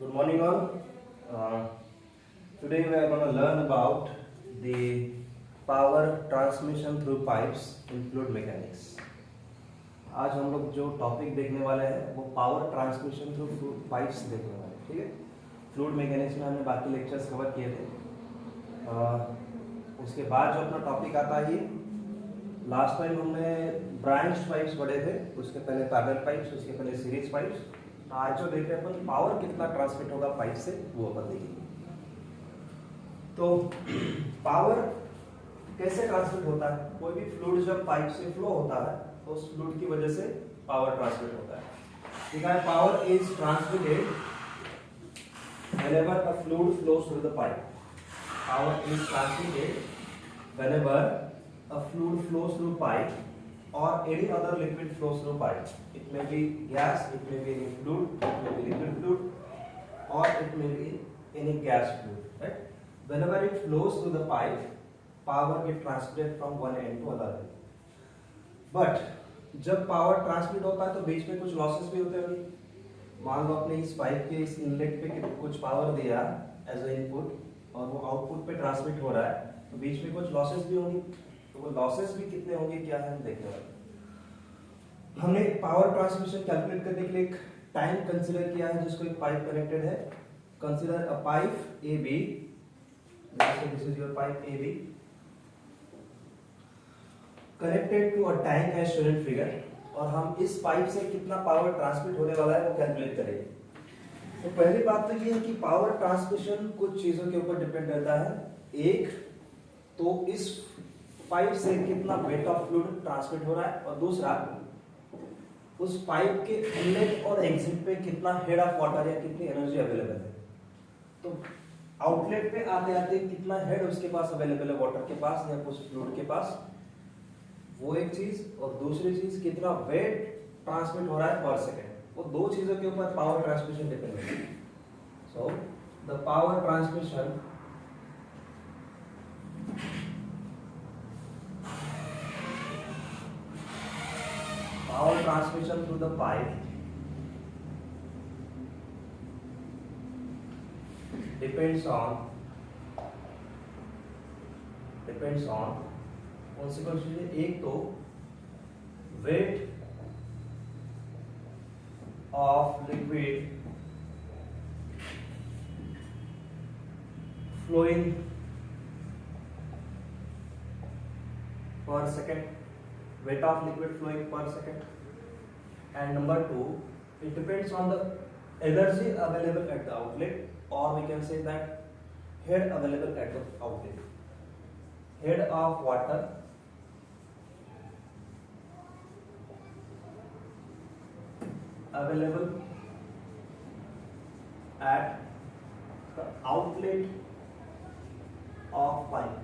Good morning all. Uh, Today we are going to learn about the power transmission through pipes in fluid mechanics. आज हम लोग जो topic देखने वाले हैं वो पावर ट्रांसमिशन थ्रू पाइप्स देखने वाले हैं, ठीक है। फ्लूइड मैकेनिक्स में हमने बाकी लेक्चर्स कवर किए थे। उसके बाद जो अपना टॉपिक आता है, लास्ट टाइम हमने ब्रांच पाइप्स पढ़े थे, उसके पहले पैरेलल पाइप्स, उसके पहले सीरीज पाइप्स। आज जो देख रहे हैं अपन पावर कितना ट्रांसमिट होगा पाइप से, वो अपन देखेंगे। तो पावर कैसे ट्रांसमिट होता है? कोई भी फ्लूइड जब पाइप से फ्लो होता है तो उस फ्लूइड की वजह से पावर ट्रांसमिट होता है। ठीक है, power is transmitted whenever a fluid flows through the pipe. Power is transmitted whenever a fluid flows through pipe or any other liquid flows through pipe. It may be gas, it may be any fluid, it may be liquid fluid, or it may be any gas fluid. Right? Whenever it flows through the pipe, power gets transmitted from one end to other end. But जब power transmit होता है तो बीच में कुछ losses भी होते होंगे। मान लो आपने इस पाइप के इस इनलेट पे कुछ पावर दिया एज अ इनपुट और वो आउटपुट पे ट्रांसमिट हो रहा है, तो बीच में कुछ लॉसेस भी होंगे। तो वो लॉसेस भी कितने होंगे, क्या है, हम देखने वाले। हमने पावर ट्रांसमिशन कैलकुलेट करने के लिए एक टाइम कंसीडर किया है जिसको एक पाइप कनेक्टेड है। Consider a pipe A B, this is your pipe A B connected to a tank as shown in figure, और हम इस पाइप से कितना पावर ट्रांसमिट होने वाला है वो कैलकुलेट करेंगे। तो पहली बात तो ये है कि पावर ट्रांसमिशन कुछ चीजों के ऊपर डिपेंड करता है। एक तो इस पाइप से कितना वेट ऑफ फ्लूइड ट्रांसमिट हो रहा है, और दूसरा उस पाइप के इनलेट और एग्जिट पे कितना हेड ऑफ वाटर या कितनी एनर्जी अवेलेबल है। तो आउटलेट पे आते आते कितना हेड उसके पास अवेलेबल है वाटर के पास या उस फ्लूइड के पास, वो एक चीज, और दूसरी चीज कितना वेट ट्रांसमिट हो रहा है पर सेकेंड। वो दो चीजों के ऊपर पावर ट्रांसमिशन डिपेंड है। So the power transmission through the pipe depends on कौन सी चीजें। एक तो weight of liquid flowing per second, weight of liquid flowing per second, and number two, it depends on the energy available at the outlet, or we can say that head available at the outlet. Head of water available at the outlet of pipe.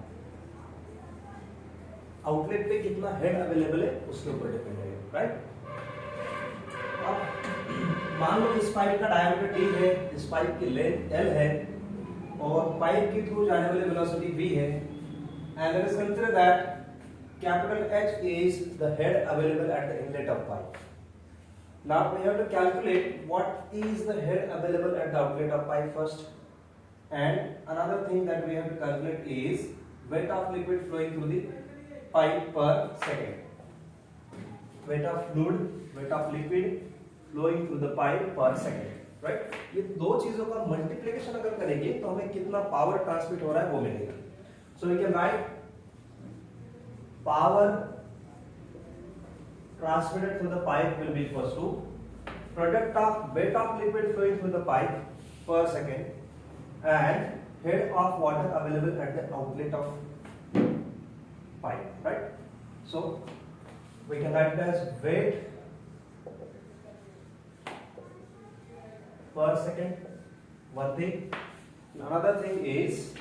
Outlet पे कितना head available है उसके ऊपर depend है, right. अब मान लो इस pipe का डायमीटर d है, इस पाइप की लेंथ l है, और पाइप के थ्रू जाने वाली वेलोसिटी v है, and let us consider that capital H is the head available at the inlet of pipe. Now we have to calculate what is the head available at the outlet of pipe first, and another thing that we have to calculate is weight of liquid flowing through the pipe per second. Weight of fluid, weight of liquid flowing through the pipe per second, right? ये दो चीजों का multiplication अगर करेंगे तो हमें कितना power transmit हो रहा है वो मिलेगा। So we can write power transmitted through the pipe will be equals to product of weight of liquid flowing through the pipe per second and head of water available at the outlet of pipe, right? So we can write it as weight per second, one thing. Another thing is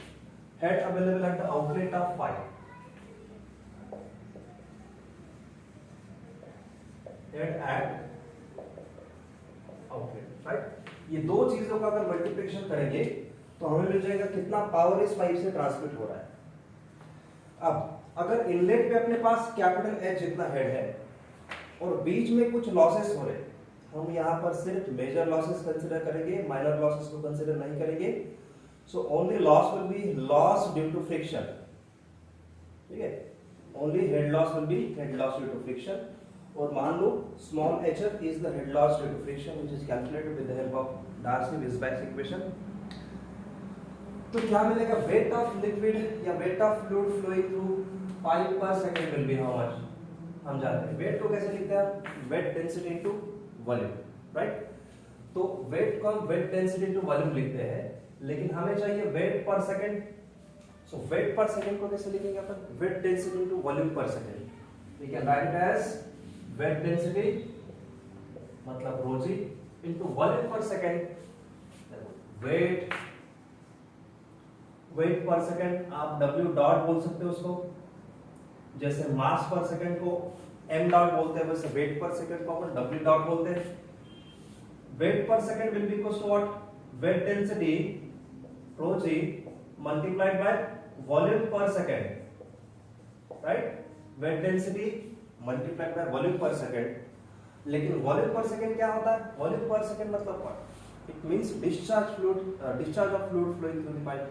head available at the outlet of pipe. Head at outlet, right? ये दो चीजों का अगर multiplication करेंगे तो हमें मिल जाएगा कितना पावर इस पाइप से ट्रांसमिट हो रहा है। अब अगर इनलेट पे अपने पास कैपिटल H जितना हेड है और बीच में कुछ लॉसेस हो रहे, हम यहाँ पर सिर्फ मेजर लॉसेस कंसिडर करेंगे, माइनर लॉसेस को कंसिडर नहीं करेंगे। So only loss will be loss due to friction, ठीक है, only head loss will be head loss due to friction. और मान लो small hf is the head loss due to friction which is calculated with the help of Darcy Weisbach equation. तो क्या मिलेगा, weight of liquid या weight of fluid flowing through pipe per second will B how much, हम जानते हैं। Wait को कैसे लिखते हैं, wait density into volume, right. तो वेट को हम वेट डेंसिटी इनटू वॉल्यूम लिखते हैं, लेकिन हमें चाहिए weight per second. So weight per second को कैसे लिखेंगे अपन, weight density into volume per second. We can write it as weight density मतलब ρg into volume per second. Weight per second आप w डॉट बोल सकते हो उसको, जैसे मास पर सेकंड को m डॉट बोलते हैं, वैसे वेट पर सेकंड को अपन w डॉट बोलते हैं। Weight per second will be equals to what, weight density ρg multiplied by volume per second, right. Weight density multiplied by volume per second. लेकिन volume per second क्या होता है, volume per second मतलब what, it means discharge of fluid flowing through the pipe.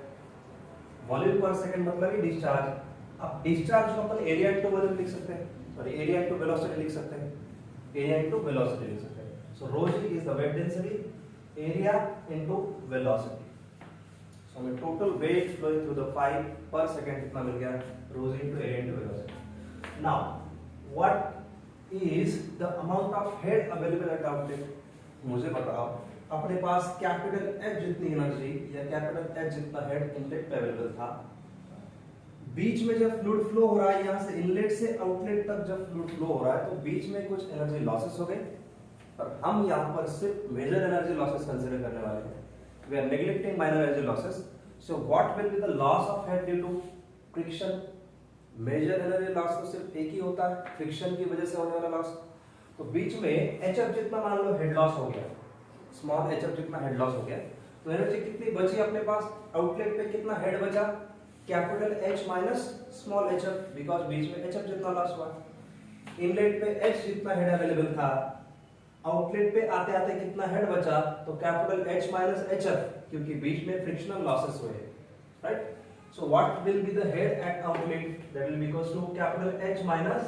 Volume per second मतलब ही discharge. अब discharge को अपन area into volume लिख सकते हैं, सॉरी एरिया इनटू वेलोसिटी लिख सकते हैं, एरिया इनटू वेलोसिटी लिख सकते हैं। So ρg is the weight density, area into velocity. So हमें total weight flowing through the pipe per second कितना मिल गया, ρg into area into velocity. Now what is the amount of head available at outlet, मुझे बताओ अपने पास capital F जितनी energy या कैपिटल H जितना हेड इनलेट पे अवेलेबल था, बीच में जब फ्लूइड फ्लो हो रहा है, यहां से इनलेट से आउटलेट तक जब फ्लूइड फ्लो हो रहा है, तो बीच में कुछ एनर्जी लॉसेस हो गए, पर हम यहां पर सिर्फ मेजर एनर्जी लॉसेस कंसीडर करने वाले हैं। We are neglecting minor energy losses. So what will be the loss of head due to friction. Major energy loss तो सिर्फ एक ही होता है, फ्रिक्शन की वजह से होने वाला लॉस। तो बीच में hf जितना मान लो हेड लॉस हो गया, स्मॉल hf जितना हेड लॉस हो गया, तो एनर्जी कितनी बची अपने पास, आउटलेट पे कितना हेड बचा, capital H minus small hf, because बीच में hf जितना लॉस हुआ। इनलेट पे H जितना हेड अवेलेबल था, आउटलेट पे आते आते कितना हेड बचा, तो कैपिटल H माइनस hf, क्योंकि बीच में फ्रिक्शनल लॉसेस हुए, right. So what will be the head at outlet, that will be equals to capital H minus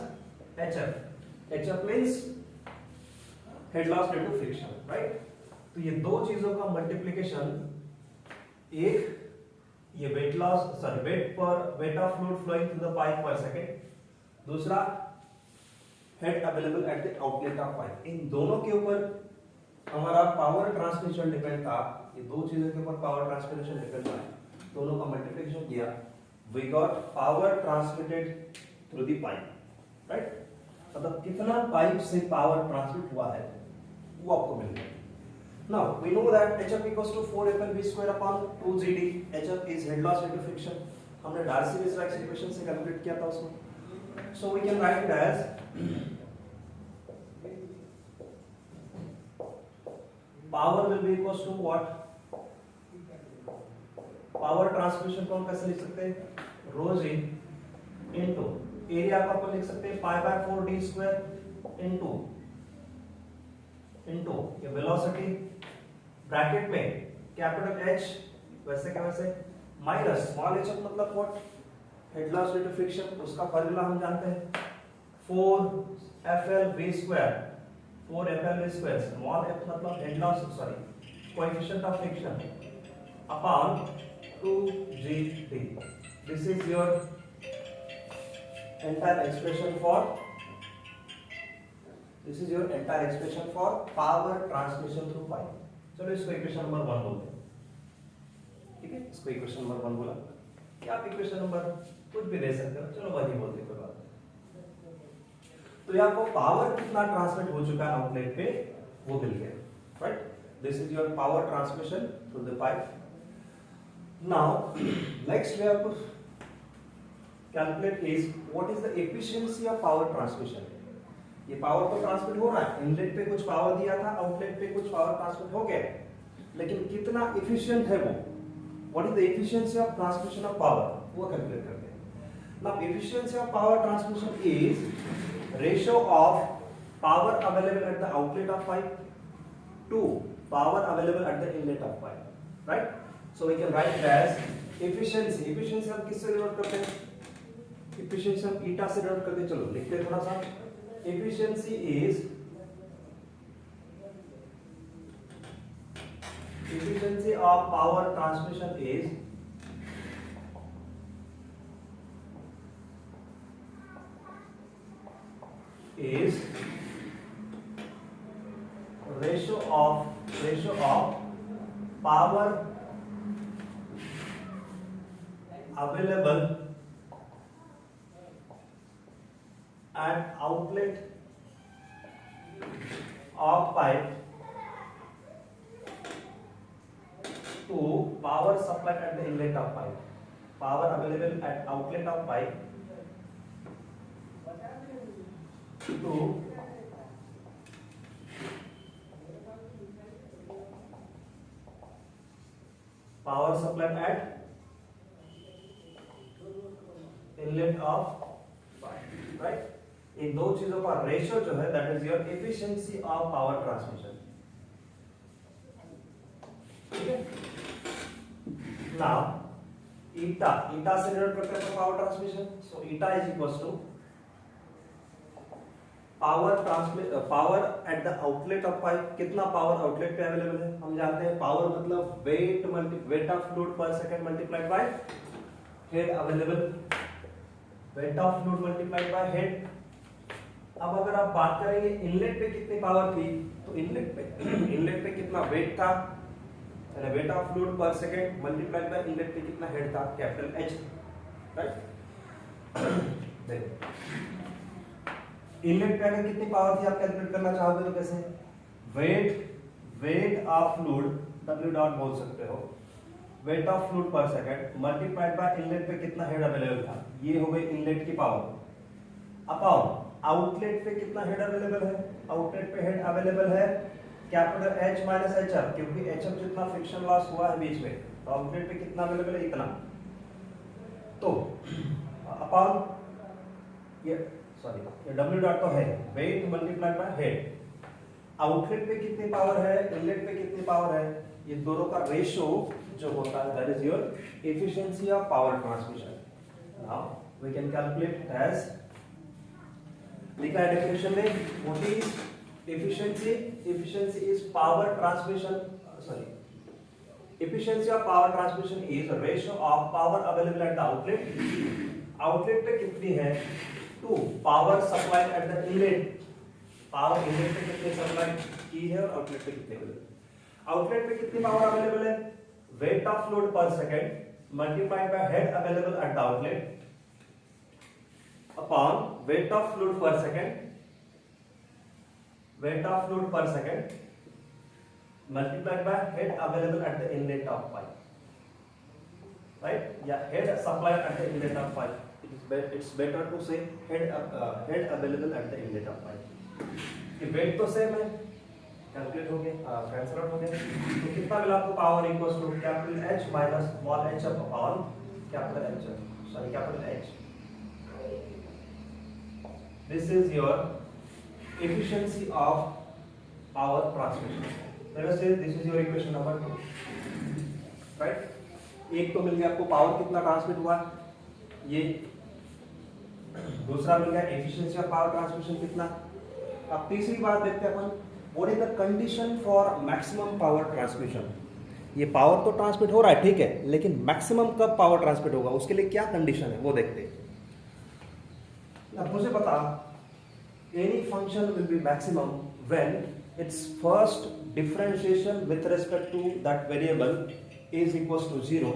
hf. hf means head loss due to friction, right? तो ये दो चीजों का multiplication, एक ये weight loss, sorry weight of fluid flowing through the pipe per second, दूसरा head available at the outlet of pipe. इन दोनों के ऊपर हमारा पावर ट्रांसमिशन डिपेंड था, ये दो चीजों के ऊपर पावर ट्रांसमिशन डिपेंड था, दोनों का मल्टीप्लिकेशन किया, we got power transmitted through the pipe, right. मतलब कितना पाइप से पावर ट्रांसमिट हुआ है वो आपको मिल गया। Now we know that hf equals to 4FLV² upon 2GD। hf is head loss due to friction, हमने डार्सी-विस्बैक इक्वेशन से कैलकुलेट किया था उसको। So we can write it as power will be equals to what, power transmission को हम कैसे लिख सकते हैं, ρg इनटू एरिया को अपन लिख सकते हैं π/4d² इनटू ये वेलोसिटी, ब्रैकेट में कैपिटल H वैसे क्या वैसे माइनस स्मॉल h मतलब what, head loss due to friction, उसका फार्मूला हम जानते हैं 4FLV², 4FLV², स्मॉल f मतलब head loss, sorry coefficient of friction upon 2GD. This is your entire expression for power transmission through pipe. चलो इसको equation number 1 बोलते हैं, ठीक है। इसको इक्वेशन नंबर 1 बोला, क्या आप इक्वेशन नंबर कुछ भी दे सकते हो, चलो वही बोलते हैं, कोई बात नहीं। तो यहाँ को पावर कितना ट्रांसमिट हो चुका है आउटलेट पे वो मिल गया, right. This is your power transmission through the pipe. Now, next we have to calculate is what is the efficiency of power transmission. ये पावर तो ट्रांसमिट हो रहा है, इनलेट पे कुछ पावर दिया था, आउटलेट पे कुछ पावर ट्रांसमिट हो गया, लेकिन कितना एफिशिएंट है वो, what is the efficiency of transmission of power, वो कैलकुलेट करते हैं। Now efficiency of power transmission is ratio of power available at the outlet of pipe to power available at the inlet of pipe, right? So we can write it as efficiency. Efficiency हम किससे denote करते हैं? Efficiency हम eta से denote करते हैं. चलो लिखते हैं थोड़ा सा. Efficiency of power transmission is ratio of power available at outlet of pipe to power supplied at the inlet of pipe. Power available at outlet of pipe to power supplied at inlet of pipe, right? इन दो चीजों का ratio जो है that is your efficiency of power transmission. ठीक है. Now eta से denote करते हैं power transmission. So eta is equals to power at the outlet of pipe. कितना पावर आउटलेट पे अवेलेबल है हम जानते हैं. पावर मतलब weight of fluid per second multiplied by head available. Weight of fluid multiplied by head. अब अगर आप बात करेंगे इनलेट पे कितनी पावर थी, तो इनलेट पे कितना वेट था, यानी wait of fluid per second multiplied bye inlet पे कितना हेड था, कैपिटल एच. राइट. देखो इनलेट पे अगर कितनी पावर थी आप कैलकुलेट करना चाहोगे तो कैसे, wait of fluid W dot बोल सकते हो, wait of fluid per second multiplied bye inlet पे कितना हेड अवेलेबल था, ये हो गई इनलेट की पावर, अपॉन आउटलेट पे कितना हेड अवेलेबल है. आउटलेट पे हेड अवेलेबल है कैपिटल H माइनस HR, क्योंकि HF जितना फ्रिक्शन लॉस हुआ है बीच में, तो आउटलेट पे कितना अवेलेबल है इतना. तो अपॉन ये W डॉट तो है weight multiplied by head. Outlet पे कितनी पावर है, इनलेट पे कितनी पावर है, ये दोनों का रेशियो जो होता है that is your efficiency of power transmission. Now we can calculate as लिखा है डेफिनेशन में, what is efficiency is power transmission efficiency of power transmission is a ratio of power available at the outlet पे कितनी है to power supplied at the inlet. Power inlet पे कितनी supply की है और आउटलेट पे कितनी अवेलेबल. आउटलेट पे कितनी पावर अवेलेबल है, wait of fluid per second multiplied by head available at the outlet upon weight of fluid per second multiplied by head available at the inlet of pipe. Right? Yeah, head supplied at the inlet of pipe. It's better to say head available at the inlet of pipe. कि wait तो same है, calculate हो गया, cancel out हो गया. तो कितना मिला आपको, power equals to capital H minus small h upon capital H. This is your efficiency of power transmission. Let us say this is your equation number 2. Right? एक तो मिल गया आपको पावर कितना ट्रांसमिट हुआ, ये दूसरा मिल गया एफिशिएंसी ऑफ पावर ट्रांसमिशन कितना. अब तीसरी बात देखते हैं अपन, what is the condition for maximum power transmission. ये पावर तो ट्रांसमिट हो रहा है ठीक है, लेकिन मैक्सिमम कब पावर ट्रांसमिट होगा उसके लिए क्या कंडीशन है वो देखते हैं. अब मुझे बता, any function will be maximum when its first differentiation with respect to that variable is equals to 0.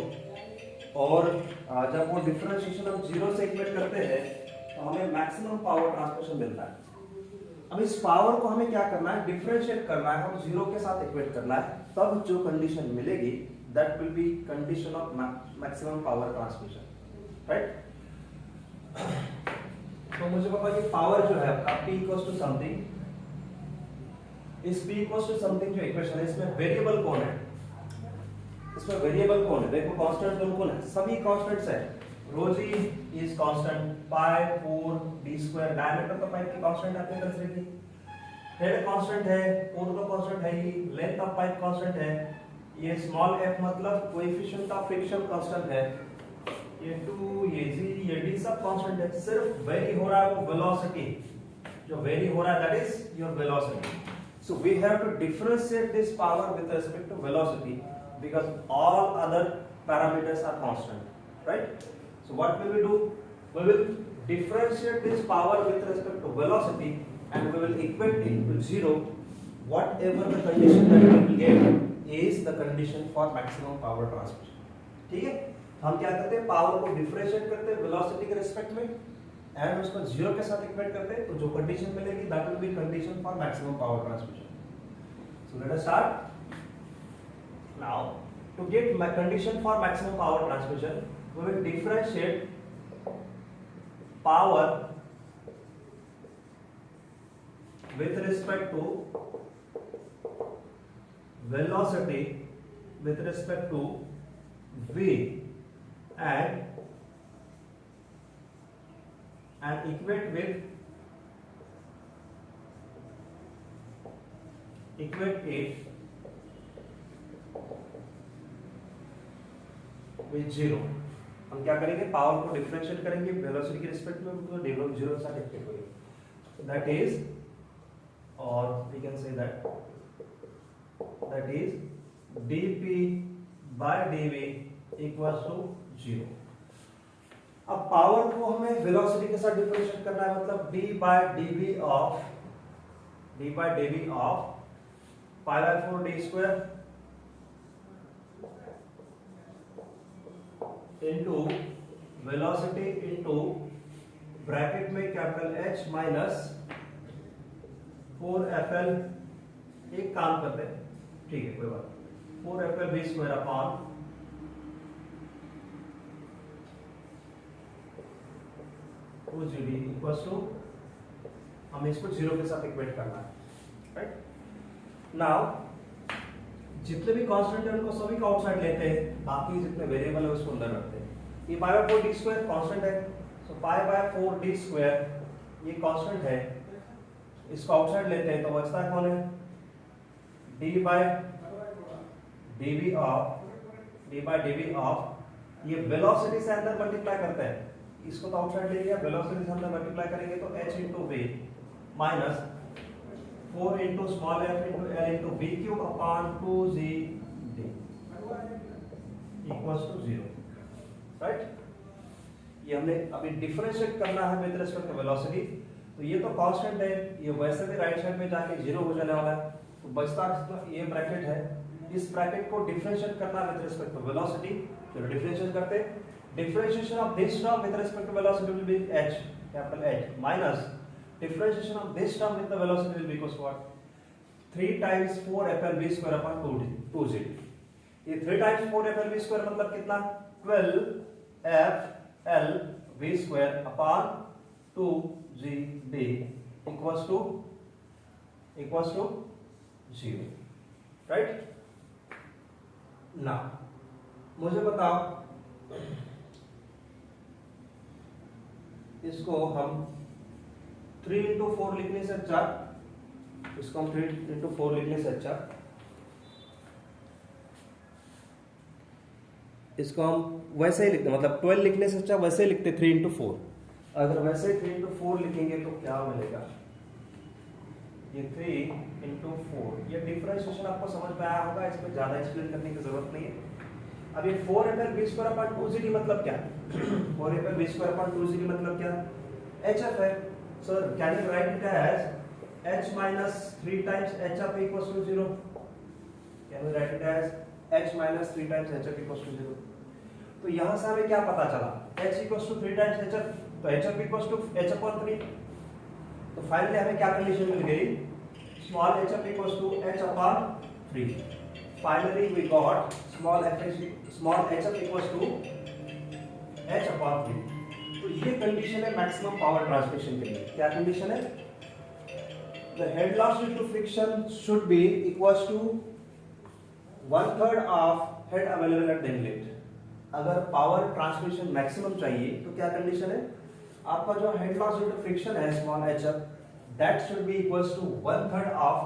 और जब वो differentiation हम 0 से इक्वेट करते हैं तो हमें maximum power transmission मिलता है. अब इस पावर को हमें क्या करना है, डिफरेंशिएट करना है, हम 0 के साथ इक्वेट करना है, तब जो कंडीशन मिलेगी that will be condition of maximum power transmission. Right? तो मुझे पता है कि पावर जो है आपका P इक्वल्स टू समथिंग, इस P इक्वल्स टू समथिंग जो इक्वेशन है इसमें वेरिएबल कौन है, देखो कांस्टेंट कौन है, सभी कांस्टेंट्स है. Rho g is constant, pi 4 d square diameter of pipe की कांस्टेंट आपने कंसीडर की. हेड कांस्टेंट है, कोण का कांस्टेंट है, ये लेंथ ऑफ पाइप कांस्टेंट है, ये स्मॉल f मतलब कोएफिशिएंट ऑफ फ्रिक्शन कांस्टेंट है, ये 2 ये g ये d सब कांस्टेंट है, सिर्फ वेरी हो रहा है वो वेलोसिटी, जो वेरी हो रहा है that is your velocity. So we have to differentiate this power with respect to velocity because all other parameters are constant, right? So what will we do? We will differentiate this power with respect to velocity and we will equate it to zero. Whatever the condition that we will get is the condition for maximum power transmission. ठीक है? हम क्या करते हैं, power को differentiate करते हैं velocity के रिस्पेक्ट में एंड उसको जीरो के साथ इक्वेट करते हैं, तो जो कंडीशन मिलेगी that will be condition for maximum power transmission. So let us start. Now to get condition for maximum power transmission we will differentiate power with respect to velocity with respect to v and equate it with zero. हम क्या करेंगे, power को differentiate करेंगे velocity के respect में, तो develop zero के साथ इक्वेट होगी. So that is, or we can say that is dp by dv equals to 0. अब पावर को हमें वेलोसिटी के साथ डिफरेंशिएट करना है, मतलब d by dv of pi by 4 d square into velocity into bracket में कैपिटल H माइनस 4FL. एक काम करते हैं, ठीक है कोई बात, 4FL v square upon 2GD equals to, हमें इसको जीरो के साथ इक्वेट करना है, राइट. नाउ जितने भी कांस्टेंट है उनको सभी को आउटसाइड लेते हैं, बाकी जितने वेरिएबल है उसको अंदर रखते हैं. ये pi by 4 D square constant है, सो पाई बाय 4 डी स्क्वायर ये कांस्टेंट है, इसको आउटसाइड लेते हैं तो बचता कौन है, d by dv ऑफ ये वेलोसिटी से अंदर मल्टीप्लाई करते हैं, इसको तो आउटसाइड ले लिया, वेलोसिटी से अंदर मल्टीप्लाई करेंगे तो h into v minus 4 into small f into l into v cube upon 2gd equals to 0, right. ये हमने अभी डिफरेंशिएट करना है विद रिस्पेक्ट टू वेलोसिटी, तो ये तो कांस्टेंट है, ये वैसे भी राइट साइड में जाके जीरो हो जाने वाला है, तो बचता ये ब्रैकेट है, इस ब्रैकेट को डिफरेंशिएट करना विद रिस्पेक्ट टू वेलोसिटी. चलो डिफरेंशिएट करते हैं. Differentiation of this term with respect to velocity will be h capital H minus differentiation of this term with the velocity will be equals to what, 3 times 4FL v square upon 2g. ये 3 times 4FL v square मतलब कितना, 12FL v square upon 2gd equals to 0, right. Now मुझे बताओ, इसको हम 3 into 4 लिखने से अच्छा, इसको हम 3 into 4 लिखने से अच्छा इसको हम वैसे ही लिखते, मतलब 12 लिखने से अच्छा वैसे ही लिखते 3 into 4. अगर वैसे 3 into 4 लिखेंगे तो क्या मिलेगा, ये 3 into 4. ये डिफरेंशिएशन आपको समझ में आया होगा, इसमें ज्यादा एक्सप्लेन करने की जरूरत नहीं है. अब ये 4FL v square upon 2gd मतलब क्या, 4FL v square upon 2gd मतलब क्या, hf है. So can you write it as h minus 3 times hf equals to 0? Can we write it as h minus 3 times hf equals to 0? तो यहाँ से हमें क्या पता चला, h equals to 3 times hf, तो hf equals to h upon 3. तो finally हमें क्या कंडीशन मिल गई, small hf equals to h upon 3. Finally we got small hf equals to h upon 3. तो ये कंडीशन है मैक्सिमम पावर ट्रांसमिशन के लिए. क्या कंडीशन है, the head loss due to friction should be equals to 1/3 of head available at the inlet. अगर power transmission maximum चाहिए तो क्या कंडीशन है, आपका जो head loss due to friction है small hf that should be equals to 1/3 of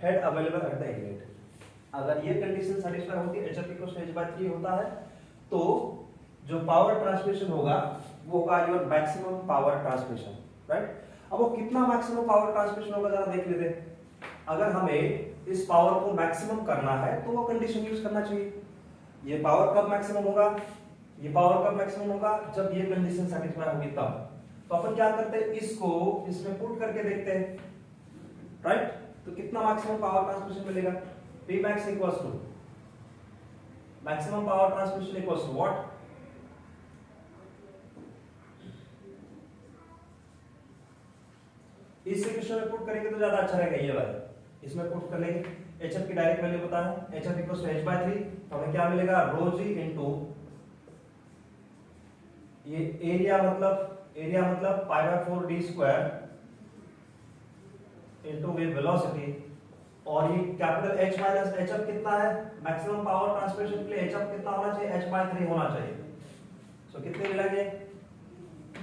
head available at the inlet. अगर ये कंडीशन सेटिस्फाई होती है, HF equals to h/3 होता है, तो जो पावर ट्रांसमिशन होगा वो होगा your maximum power transmission, right? अब वो कितना मैक्सिमम पावर ट्रांसमिशन होगा जरा देख लेते हैं। अगर हमें इस पावर को मैक्सिमम करना है तो वो कंडीशन यूज करना चाहिए। ये पावर कब मैक्सिमम होगा, ये पावर कब मैक्सिमम होगा, जब ये कंडीशन सेटिस्फाई होगी तब। तो अपन क्या करते हैं, इसको इसमें पुट करके देखते हैं, राइट? तो कितना मैक्सिमम पावर ट्रांसमिशन मिलेगा? Pmax equals to maximum power transmission equals to what? इस इक्वेशन में पुट करेंगे तो ज्यादा अच्छा रहेगा, ये वाला इसमें पुट कर लेंगे। HF की डायरेक्ट वैल्यू पता है, HF equals to h/3, तो हमें क्या मिलेगा, rho g into ये एरिया मतलब π/4 d स्क्वायर इनटू वे वेलोसिटी, और ये कैपिटल H माइनस HF कितना है, मैक्सिमम पावर ट्रांसमिशन के लिए HF कितना होना चाहिए, h/3 होना चाहिए। सो कितने मिलेंगे,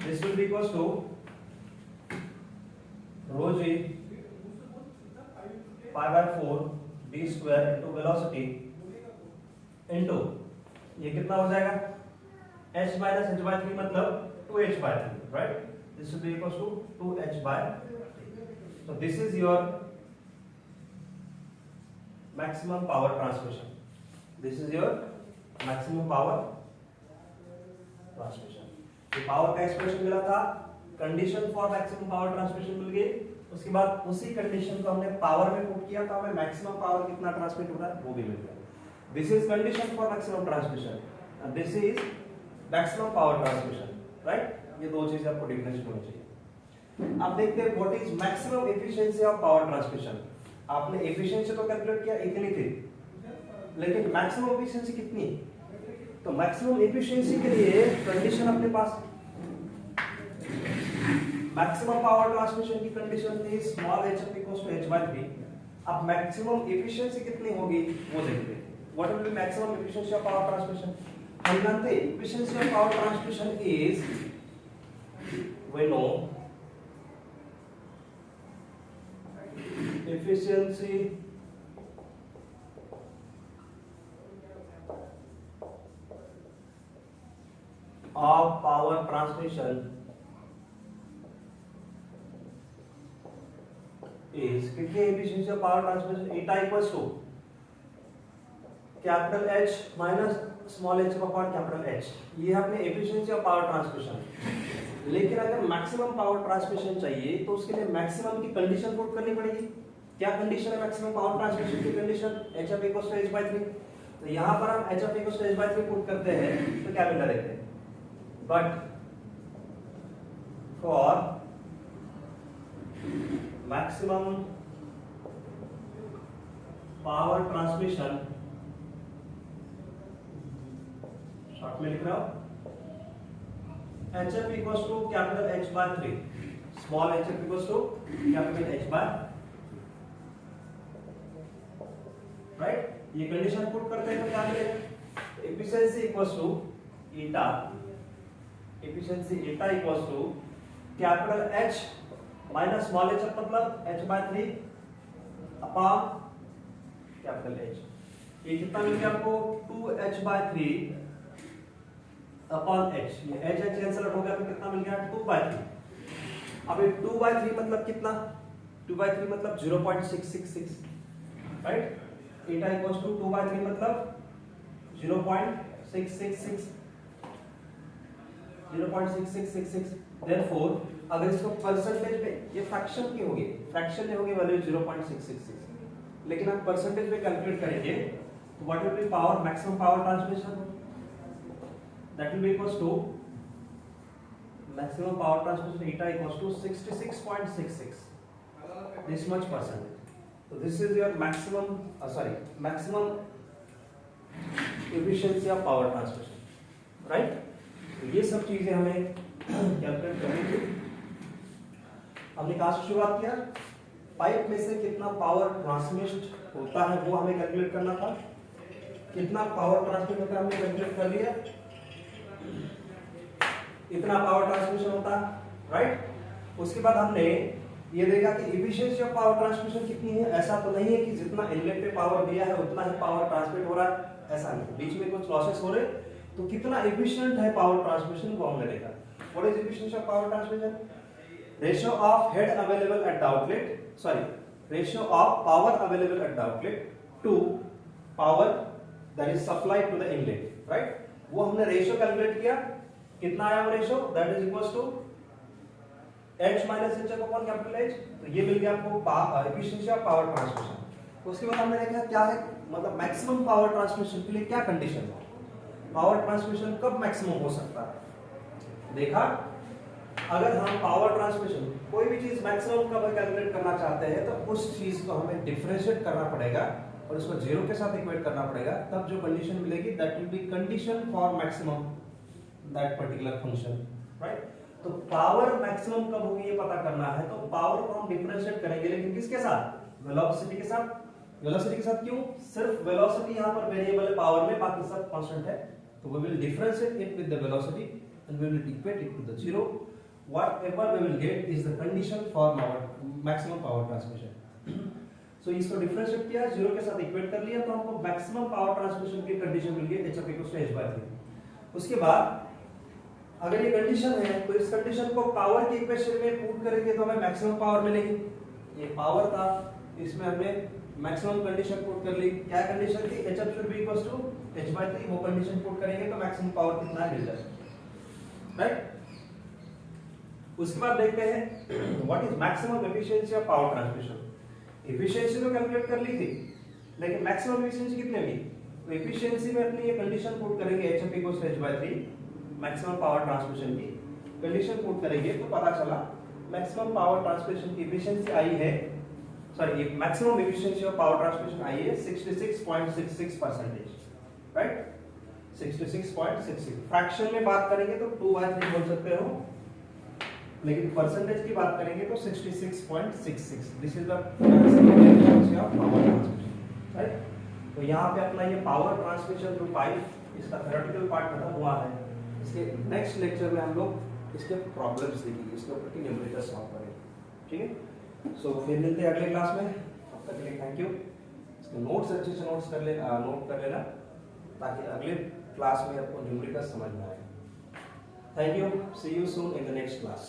this will be equals to rho g π/4 d square into velocity into ये कितना हो जाएगा, h माइनस h/3 मतलब 2h/3, right? This will be equals to 2h/3। So this is your maximum power transmission. This is your maximum power transmission. ये power का expression मिला था, condition for maximum power transmission मिल गई, उसके बाद उसी कंडीशन को हमने पावर में पुट किया तो हमें मैक्सिमम पावर कितना ट्रांसमिट हो रहा है वो भी मिल गया। This is condition for maximum transmission and this is maximum power transmission, right? ये दो चीजें आपको डिफरेंशिएट होनी चाहिए। अब देखते हैं what is maximum efficiency of power transmission. आपने एफिशिएंसी तो कैलकुलेट किया, इतनी थी, लेकिन मैक्सिमम एफिशिएंसी कितनी? तो मैक्सिमम एफिशिएंसी के लिए कंडीशन अपने पास, मैक्सिमम पावर ट्रांसमिशन की कंडीशन थी small hf equals to h/3। अब मैक्सिमम एफिशिएंसी कितनी होगी वो देखते हैं। What will be maximum efficiency of power transmission? हम जानते हैं efficiency of power transmission is, we know efficiency of power transmission is, कितनी efficiency of power transmission, eta equals to capital H minus small h upon capital H। ये है अपने efficiency of power transmission। लेकिन अगर maximum power transmission चाहिए तो उसके लिए मैक्सिमम की कंडीशन पुट करनी पड़ेगी। क्या कंडीशन है मैक्सिमम पावर ट्रांसमिशन की condition? HF equals to h/3। तो यहाँ पर हम HF equals to h/3 put करते हैं तो क्या मिलता देखते हैं, but for maximum power transmission, short में लिख रहा हूं, HF equals to capital H/3, small HF equals to capital H/3, right? ये कंडीशन पुट करते हैं तो क्या मिलेगा, efficiency equals to eta, efficiency eta equals to capital H minus small h मतलब H/3 अपॉन कैपिटल H। ये कितना मिल गया आपको, 2H/3 अपॉन H। ये H कैंसिल आउट हो गया तो कितना मिल गया, 2/3। अब ये 2/3 मतलब कितना, 2/3 मतलब 0.666, राइट? eta इक्वल्स टू 2/3 मतलब 0.666, 0.6666। देयरफॉर अगर इसको परसेंटेज में, ये फ्रैक्शन की होगी, फ्रैक्शन में होगी वैल्यू 0.666, लेकिन आप परसेंटेज में कैलकुलेट करेंगे तो what will B power, maximum power transmission, that will be equals to maximum power transmission eta equals to 66.66, this much percentage. So this is your maximum maximum efficiency of power transmission, right? तो ये सब चीजें हमें calculate करनी थी। हमने कहाँ से शुरुआत किया, पाइप में से कितना पावर ट्रांसमिट होता है वो हमें कैलकुलेट करना था, कितना पावर ट्रांसमिट होता है हमने कैलकुलेट कर लिया, इतना पावर ट्रांसमिशन होता, राइट? उसके बाद हमने ये देखा कि एफिशिएंसी ऑफ पावर ट्रांसमिशन कितनी है। ऐसा तो नहीं है कि जितना इनलेट पे पावर दिया है उतना ही पावर ट्रांसमिट हो रहा है, ऐसा नहीं, बीच में कुछ लॉसेस हो रहे, तो कितना एफिशिएंट है पावर ट्रांसमिशन वो हमने देखा। What is efficiency of power transmission? Ratio of head available at the outlet, sorry, ratio of power available at the outlet to power that is supplied to the inlet, right. वो हमने ratio calculate किया, कितना आया वो ratio, that is equals to h minus h upon capital H। तो ये मिल गया आपको एफिशिएंसी ऑफ पावर ट्रांसमिशन। उसके बाद हमने देखा क्या है, मतलब मैक्सिमम पावर ट्रांसमिशन के लिए क्या कंडीशन है, पावर ट्रांसमिशन कब मैक्सिमम हो सकता है। देखा, अगर हम पावर ट्रांसमिशन कोई भी चीज मैक्सिमम कब कैलकुलेट करना चाहते हैं तो उस चीज को हमें डिफरेंशिएट करना पड़ेगा और उसको जीरो के साथ इक्वेट करना पड़ेगा, तब जो कंडीशन मिलेगी that will be condition for maximum that particular function, right. तो पावर मैक्सिमम कब होगी ये पता करना है, तो पावर को हम डिफरेंशिएट करेंगे, लेकिन किसके साथ, वेलोसिटी के साथ। वेलोसिटी के साथ क्यों, सिर्फ वेलोसिटी यहां पर वेरिएबल है पावर में, बाकी सब कांस्टेंट है, तो we will differentiate it with the velocity and we will equate it to the zero. whatever we will get is the condition for our maximum power transmission. So इसको differentiate किया, zero के साथ equate कर लिया, तो हमको maximum power transmission की condition मिल गई h = h/3। उसके बाद अगर ये कंडीशन है तो इस कंडीशन को पावर की इक्वेशन में पुट करेंगे तो हमें मैक्सिमम पावर मिलेगी। ये पावर था, इसमें हमने मैक्सिमम कंडीशन पुट कर ली। क्या कंडीशन थी, h should be equals to h/3, वो कंडीशन पुट करेंगे तो मैक्सिमम पावर कितना मिल जाएगा, राइट। उसके बाद देखते हैं what is maximum efficiency of power transmission. Efficiency तो कैलकुलेट कर ली थी, लेकिन मैक्सिमम एफिशिएंसी कितनी होगी, तो एफिशिएंसी में अपनी ये कंडीशन पुट करेंगे h = h/3, maximum power transmission की कंडीशन पुट करेंगे तो पता चला मैक्सिमम पावर ट्रांसमिशन की एफिशिएंसी आई है, sorry, maximum efficiency of power transmission आई है 66.66%, राइट, 66.66। फ्रैक्शन में बात करेंगे तो 2/3 बोल सकते हो, लेकिन परसेंटेज की बात करेंगे तो 66.66। This is the maximum efficiency of power transmission, right. तो यहाँ पे अपना ये पावर ट्रांसमिशन थ्रू पाइप, इसका थ्योरेटिकल पार्ट खत्म हुआ है। इसके नेक्स्ट लेक्चर में हम लोग इसके प्रॉब्लम्स देखेंगे, इसके ऊपर की न्यूमेरिकल सॉल्व करेंगे, ठीक है। सो फिर मिलते हैं अगले क्लास में, तब तक के लिए थैंक यू। इसके नोट्स अच्छे से नोट कर लेना ताकि अगले क्लास में आपको न्यूमेरिकल समझ में आए। Thank you. See you soon in the next class.